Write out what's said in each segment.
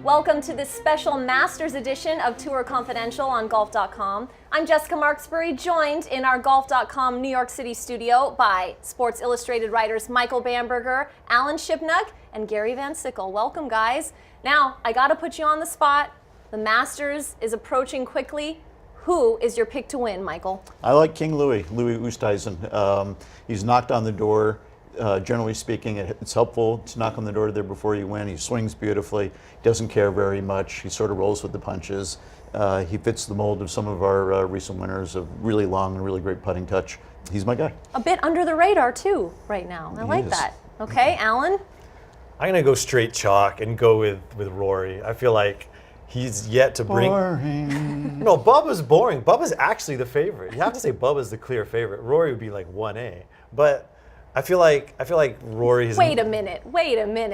Welcome to this special Masters edition of Tour Confidential on Golf.com. I'm Jessica Marksbury, joined in our Golf.com New York City studio by Sports Illustrated writers Michael Bamberger, Alan Shipnuck, and Gary Van Sickle. Welcome, guys. Now, I gotta put you on the spot. The Masters is approaching quickly. Who is your pick to win, Michael? I like King Louis Oosthuizen. He's knocked on the door. Generally speaking, it's helpful to knock on the door there before you win. He swings beautifully, doesn't care very much. He sort of rolls with the punches. He fits the mold of some of our recent winners of really long and really great putting touch. He's my guy. A bit under the radar, too, right now. I like that. Okay, Alan? I'm going to go straight chalk and go with Rory. I feel like he's yet to bring... Boring. No, Bubba's boring. Bubba's actually the favorite. You have to say Bubba's the clear favorite. Rory would be like 1A. But I feel like Rory is... Wait a minute,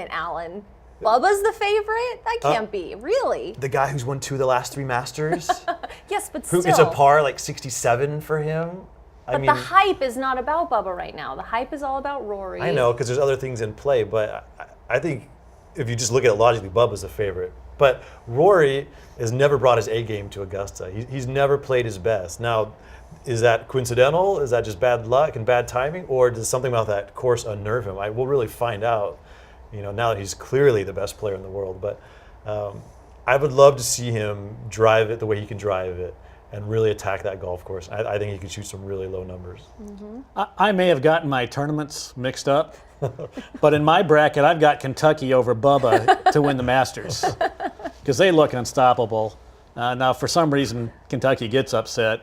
Alan. Bubba's the favorite? That can't be, really. The guy who's won 2 of the last 3 Masters? Yes, but still. It's a par like 67 for him. But the hype is not about Bubba right now. The hype is all about Rory. I know, because there's other things in play, but I think if you just look at it logically, Bubba's the favorite. But Rory has never brought his A game to Augusta. He's never played his best. Now, is that coincidental? Is that just bad luck and bad timing? Or does something about that course unnerve him? We'll really find out, now that he's clearly the best player in the world. But I would love to see him drive it the way he can drive it and really attack that golf course. I think he could shoot some really low numbers. Mm-hmm. I may have gotten my tournaments mixed up, but in my bracket, I've got Kentucky over Bubba to win the Masters because they look unstoppable. Now, for some reason, Kentucky gets upset.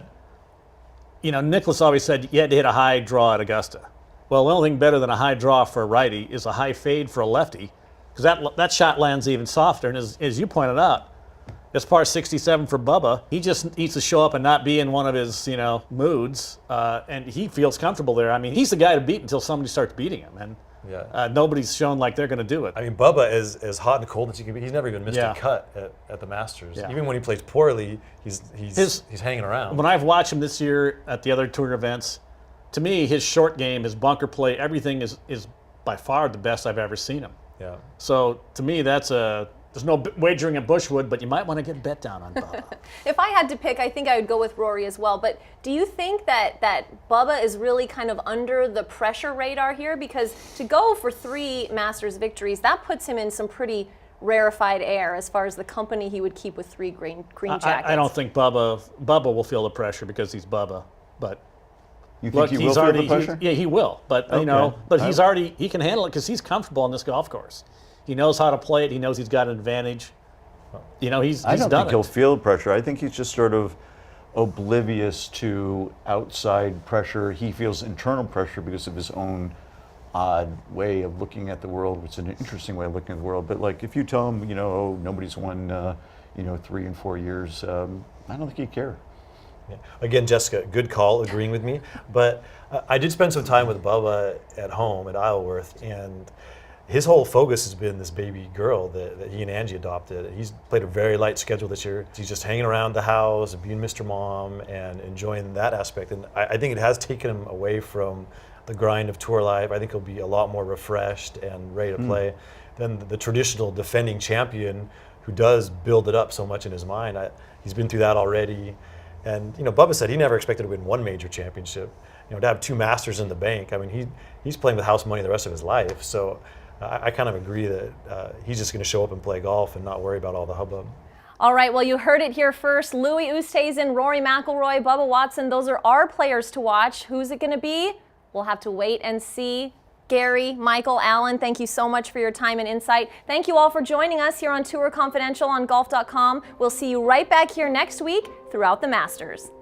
Nicklaus always said you had to hit a high draw at Augusta. Well, the only thing better than a high draw for a righty is a high fade for a lefty, because that shot lands even softer. And as you pointed out, it's par 67 for Bubba. He just needs to show up and not be in one of his, moods, and he feels comfortable there. I mean, he's the guy to beat until somebody starts beating him, and nobody's shown like they're going to do it. I mean, Bubba is as hot and cold as he can be. He's never even missed a cut at the Masters. Yeah. Even when he plays poorly, he's hanging around. When I've watched him this year at the other tour events, to me, his short game, his bunker play, everything is by far the best I've ever seen him. Yeah. So to me, there's no wagering at Bushwood, but you might want to get bet down on Bubba. If I had to pick, I think I would go with Rory as well. But do you think that Bubba is really kind of under the pressure radar here? Because to go for 3 Masters victories, that puts him in some pretty rarefied air as far as the company he would keep with 3 green jackets. I don't think Bubba will feel the pressure because he's Bubba. But you think he will feel the pressure? Yeah, he will. But he can handle it because he's comfortable on this golf course. He knows how to play it. He knows he's got an advantage. He's done it. I don't think he'll feel pressure. I think he's just sort of oblivious to outside pressure. He feels internal pressure because of his own odd way of looking at the world, which is an interesting way of looking at the world. But like, if you tell him, nobody's won, 3 and 4 years, I don't think he'd care. Yeah. Again, Jessica, good call, agreeing with me. But I did spend some time with Bubba at home at Isleworth, and his whole focus has been this baby girl that he and Angie adopted. He's played a very light schedule this year. He's just hanging around the house, being Mr. Mom, and enjoying that aspect. And I think it has taken him away from the grind of tour life. I think he'll be a lot more refreshed and ready to play than the traditional defending champion who does build it up so much in his mind. He's been through that already. And Bubba said he never expected to win 1 major championship. To have 2 Masters in the bank. I mean, he's playing with house money the rest of his life. So I kind of agree that he's just going to show up and play golf and not worry about all the hubbub. All right, well, you heard it here first. Louis Oosthuizen, Rory McIlroy, Bubba Watson, those are our players to watch. Who's it going to be? We'll have to wait and see. Gary, Michael, Alan, thank you so much for your time and insight. Thank you all for joining us here on Tour Confidential on Golf.com. We'll see you right back here next week throughout the Masters.